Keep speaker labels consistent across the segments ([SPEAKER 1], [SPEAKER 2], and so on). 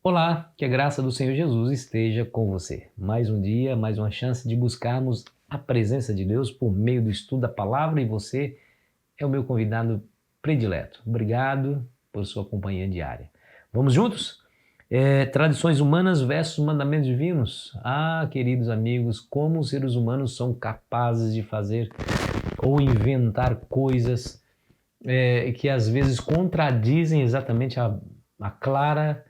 [SPEAKER 1] Olá, que a graça do Senhor Jesus esteja com você. Mais um dia, mais uma chance de buscarmos a presença de Deus por meio do estudo da palavra, e você é o meu convidado predileto. Obrigado por sua companhia diária. Vamos juntos? Tradições humanas versus mandamentos divinos. Ah, queridos amigos, como os seres humanos são capazes de fazer ou inventar coisas que às vezes contradizem exatamente a clara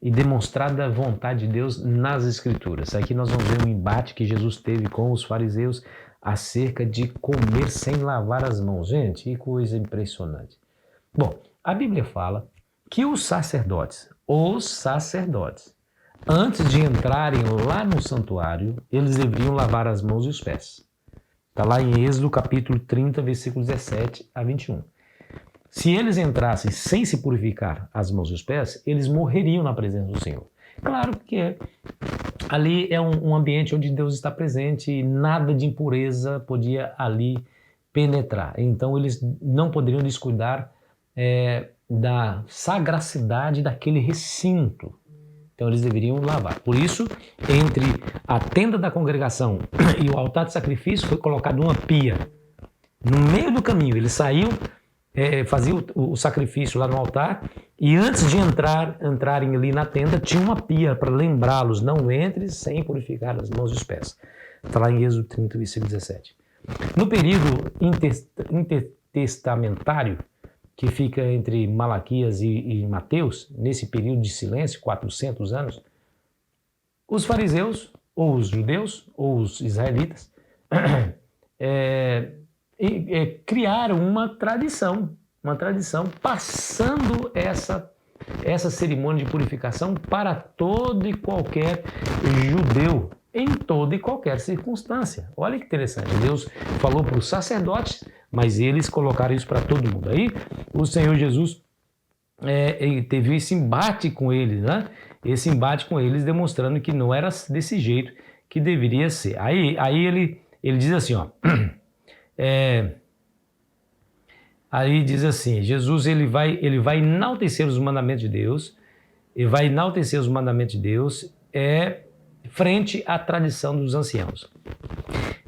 [SPEAKER 1] e demonstrada vontade de Deus nas Escrituras. Aqui nós vamos ver um embate que Jesus teve com os fariseus acerca de comer sem lavar as mãos. Gente, que coisa impressionante. Bom, a Bíblia fala que os sacerdotes, antes de entrarem lá no santuário, eles deveriam lavar as mãos e os pés. Está lá em Êxodo capítulo 30, versículos 17 a 21. Se eles entrassem sem se purificar as mãos e os pés, eles morreriam na presença do Senhor. Claro que ali é um ambiente onde Deus está presente e nada de impureza podia ali penetrar. Então eles não poderiam descuidar da sagracidade daquele recinto. Então eles deveriam lavar. Por isso, entre a tenda da congregação e o altar de sacrifício foi colocada uma pia. No meio do caminho, eles saíam, faziam o sacrifício lá no altar, e antes de entrarem ali na tenda, tinha uma pia para lembrá-los: não entre sem purificar as mãos e os pés. Está lá em Êxodo 30, versículo 17. No período intertestamentário, que fica entre Malaquias e Mateus, nesse período de silêncio, 400 anos, os fariseus, ou os judeus, ou os israelitas, criaram uma tradição passando essa cerimônia de purificação para todo e qualquer judeu, em toda e qualquer circunstância. Olha que interessante, Deus falou para os sacerdotes, mas eles colocaram isso para todo mundo. Aí o Senhor Jesus teve esse embate com eles, né? Esse embate com eles, demonstrando que não era desse jeito que deveria ser. Aí ele diz assim, ó... Aí diz assim, Jesus ele vai enaltecer os mandamentos de Deus, frente à tradição dos anciãos.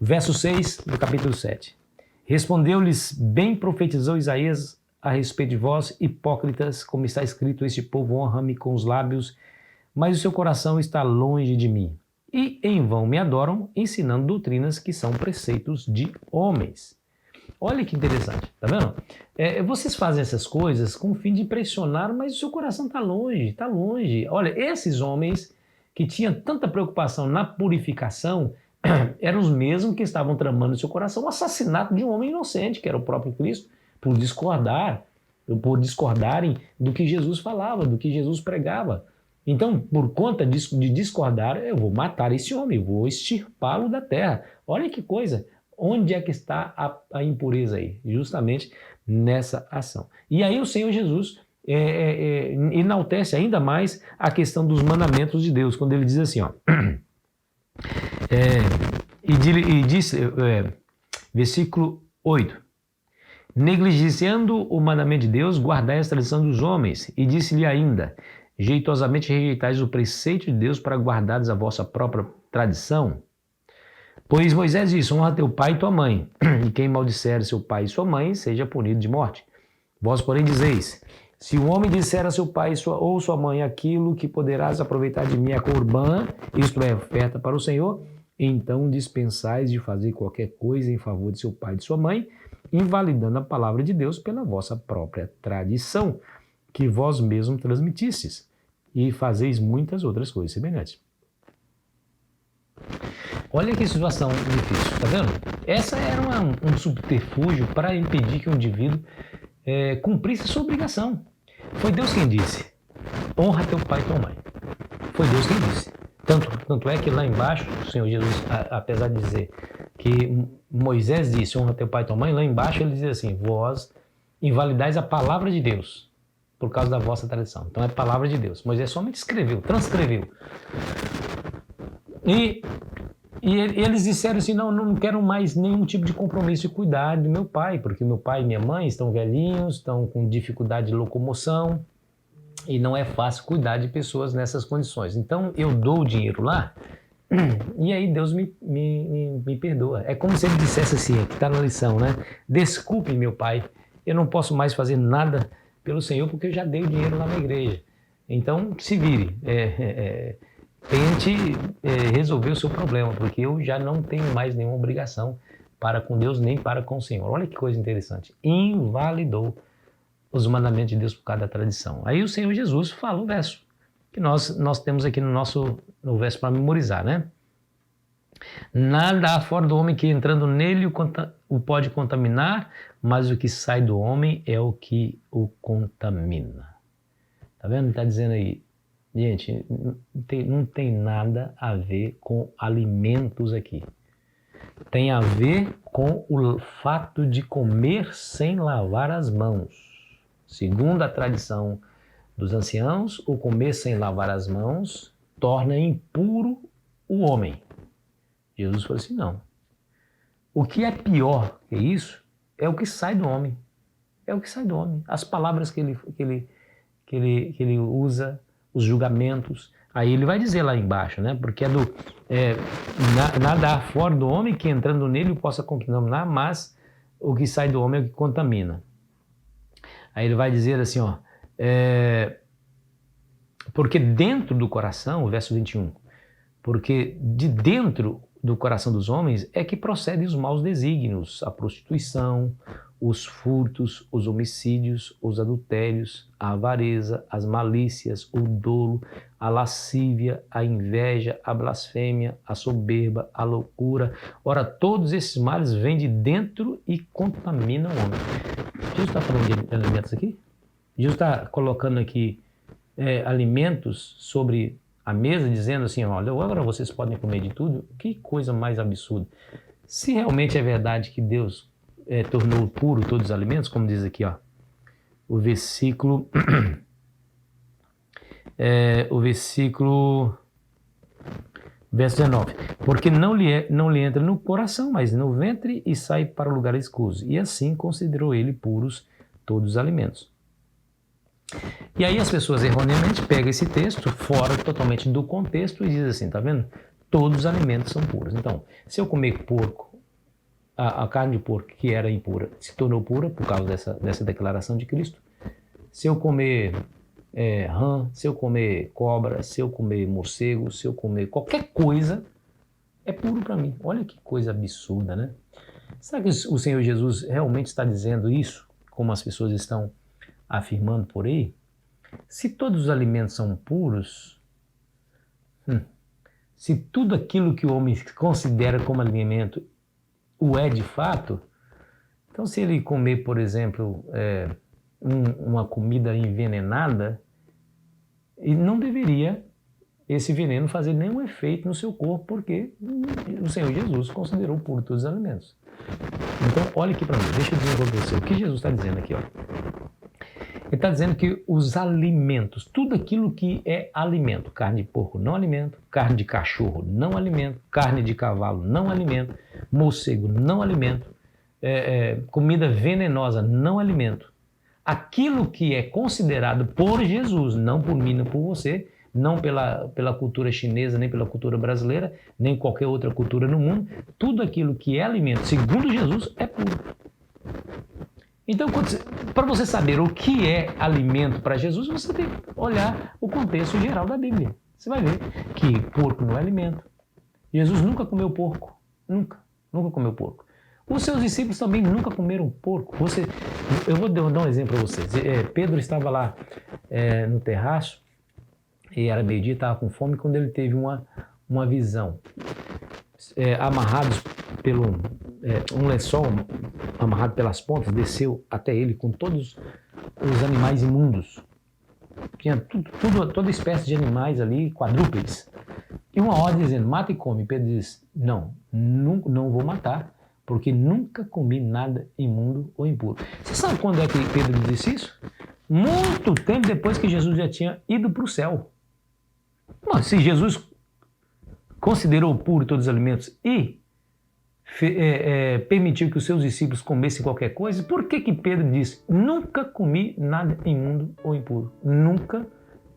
[SPEAKER 1] Verso 6 do capítulo 7. Respondeu-lhes: bem profetizou Isaías a respeito de vós, hipócritas, como está escrito: este povo honra-me com os lábios, mas o seu coração está longe de mim. E em vão me adoram, ensinando doutrinas que são preceitos de homens. Olha que interessante, tá vendo? Vocês fazem essas coisas com o fim de impressionar, mas o seu coração está longe, está longe. Olha, esses homens que tinham tanta preocupação na purificação eram os mesmos que estavam tramando no seu coração o assassinato de um homem inocente, que era o próprio Cristo, por discordarem do que Jesus falava, do que Jesus pregava. Então, por conta de discordar, eu vou matar esse homem, vou extirpá-lo da terra. Olha que coisa! Onde é que está a impureza aí? Justamente nessa ação. E aí o Senhor Jesus enaltece ainda mais a questão dos mandamentos de Deus, quando ele diz assim, ó... versículo 8. Negligenciando o mandamento de Deus, guardai a tradição dos homens. E disse-lhe ainda: jeitosamente rejeitais o preceito de Deus para guardares a vossa própria tradição. Pois Moisés disse: honra teu pai e tua mãe, e quem maldisser seu pai e sua mãe, seja punido de morte. Vós, porém, dizeis: se o homem disser a seu pai ou sua mãe aquilo que poderás aproveitar de mim é corbã, isto é, oferta para o Senhor, então dispensais de fazer qualquer coisa em favor de seu pai e de sua mãe, invalidando a palavra de Deus pela vossa própria tradição, que vós mesmos transmitistes, e fazeis muitas outras coisas semelhantes. Olha que situação difícil, tá vendo? Essa era um subterfúgio para impedir que o indivíduo cumprisse a sua obrigação. Foi Deus quem disse: honra teu pai e tua mãe. Foi Deus quem disse. Tanto é que lá embaixo, o Senhor Jesus, apesar de dizer que Moisés disse: honra teu pai e tua mãe, lá embaixo ele diz assim: vós invalidais a palavra de Deus por causa da vossa tradição. Então é a palavra de Deus. Moisés somente escreveu, transcreveu. E eles disseram assim: não quero mais nenhum tipo de compromisso de cuidar do meu pai, porque meu pai e minha mãe estão velhinhos, estão com dificuldade de locomoção, E não é fácil cuidar de pessoas nessas condições. Então eu dou o dinheiro lá e aí Deus me perdoa. É como se ele dissesse assim, que está na lição, né? Desculpe, meu pai, eu não posso mais fazer nada pelo Senhor porque eu já dei o dinheiro lá na igreja. Então se vire, tente resolver o seu problema, porque eu já não tenho mais nenhuma obrigação para com Deus nem para com o Senhor. Olha que coisa interessante. Invalidou os mandamentos de Deus por causa da tradição. Aí o Senhor Jesus fala o verso que nós temos aqui no verso para memorizar, né? Nada há fora do homem que entrando nele o pode contaminar, mas o que sai do homem é o que o contamina. Tá vendo? Ele está dizendo aí, gente, não tem nada a ver com alimentos aqui. Tem a ver com o fato de comer sem lavar as mãos. Segundo a tradição dos anciãos, o comer sem lavar as mãos torna impuro o homem. Jesus falou assim, não. O que é pior que isso é o que sai do homem. É o que sai do homem. As palavras que ele usa, os julgamentos. Aí ele vai dizer lá embaixo, né? Porque nada há fora do homem que entrando nele possa contaminar, mas o que sai do homem é o que contamina. Aí ele vai dizer assim, ó, porque dentro do coração, o verso 21, porque de dentro do coração dos homens é que procedem os maus desígnios, a prostituição, os furtos, os homicídios, os adultérios, a avareza, as malícias, o dolo, a lascívia, a inveja, a blasfêmia, a soberba, a loucura. Ora, todos esses males vêm de dentro e contaminam o homem. Jesus está falando de alimentos aqui? Jesus está colocando aqui alimentos sobre a mesa, dizendo assim, olha, agora vocês podem comer de tudo? Que coisa mais absurda. Se realmente é verdade que Deus tornou puro todos os alimentos, como diz aqui, ó, o versículo verso 19, porque não lhe entra no coração, mas no ventre e sai para o lugar escuso, e assim considerou ele puros todos os alimentos. E aí as pessoas erroneamente pegam esse texto fora totalmente do contexto e dizem assim, tá vendo? Todos os alimentos são puros. Então, se eu comer porco, a carne de porco que era impura se tornou pura por causa dessa declaração de Cristo. Se eu comer rã, se eu comer cobra, se eu comer morcego, se eu comer qualquer coisa, é puro para mim. Olha que coisa absurda, né? Será que o Senhor Jesus realmente está dizendo isso, como as pessoas estão afirmando por aí? Se todos os alimentos são puros, se tudo aquilo que o homem considera como alimento o é de fato, então se ele comer, por exemplo, uma comida envenenada, ele não deveria esse veneno fazer nenhum efeito no seu corpo, porque o Senhor Jesus considerou puro todos os alimentos. Então, olha aqui para mim, deixa eu desenvolver você. O que Jesus está dizendo aqui, ó? Ele está dizendo que os alimentos, tudo aquilo que é alimento, carne de porco não alimento, carne de cachorro não alimento, carne de cavalo não alimento, morcego não alimento, comida venenosa não alimento. Aquilo que é considerado por Jesus, não por mim, não por você, não pela cultura chinesa, nem pela cultura brasileira, nem qualquer outra cultura no mundo, tudo aquilo que é alimento, segundo Jesus, é puro. Então, para você saber o que é alimento para Jesus, você tem que olhar o contexto geral da Bíblia. Você vai ver que porco não é alimento. Jesus nunca comeu porco. Nunca comeu porco. Os seus discípulos também nunca comeram porco. Eu vou dar um exemplo para vocês. Pedro estava lá no terraço, e era meio-dia, estava com fome, quando ele teve uma visão. Amarrados um lençol amarrado pelas pontas, desceu até ele com todos os animais imundos. Tinha toda espécie de animais ali, quadrúpedes. E uma ordem dizendo, mata e come. Pedro diz, não vou matar, porque nunca comi nada imundo ou impuro. Você sabe quando é que Pedro disse isso? Muito tempo depois que Jesus já tinha ido para o céu. Mas se Jesus considerou puro todos os alimentos e permitiu que os seus discípulos comessem qualquer coisa, por que Pedro disse, nunca comi nada imundo ou impuro? Nunca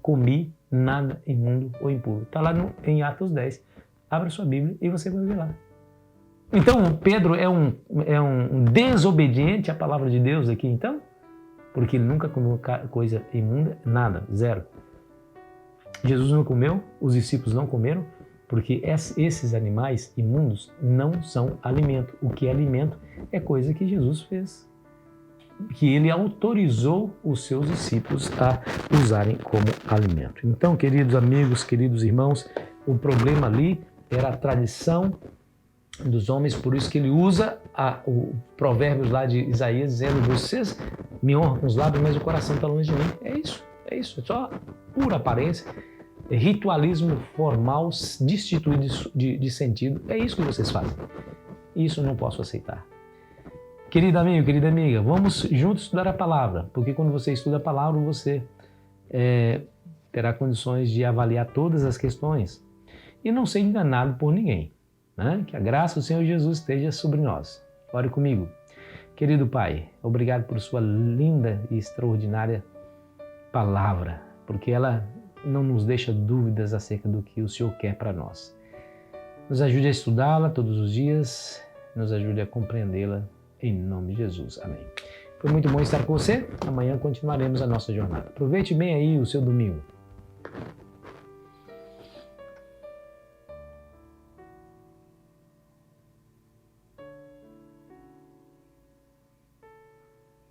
[SPEAKER 1] comi nada imundo ou impuro. Está lá em Atos 10. Abra sua Bíblia e você vai ver lá. Então, Pedro é um desobediente à palavra de Deus aqui, então? Porque ele nunca comeu coisa imunda, nada, zero. Jesus não comeu, os discípulos não comeram, porque esses animais imundos não são alimento. O que é alimento é coisa que Jesus fez, que ele autorizou os seus discípulos a usarem como alimento. Então, queridos amigos, queridos irmãos, o problema ali era a tradição dos homens, por isso que ele usa o provérbios lá de Isaías, dizendo: vocês me honram com os lábios, mas o coração está longe de mim. É isso, é só pura aparência, é ritualismo formal, destituído de sentido. É isso que vocês fazem. Isso eu não posso aceitar. Querido amigo, querida amiga, vamos juntos estudar a palavra, porque quando você estuda a palavra, você terá condições de avaliar todas as questões e não ser enganado por ninguém. Né? Que a graça do Senhor Jesus esteja sobre nós. Ore comigo. Querido Pai, obrigado por sua linda e extraordinária palavra, porque ela não nos deixa dúvidas acerca do que o Senhor quer para nós. Nos ajude a estudá-la todos os dias, nos ajude a compreendê-la, em nome de Jesus. Amém. Foi muito bom estar com você. Amanhã continuaremos a nossa jornada. Aproveite bem aí o seu domingo.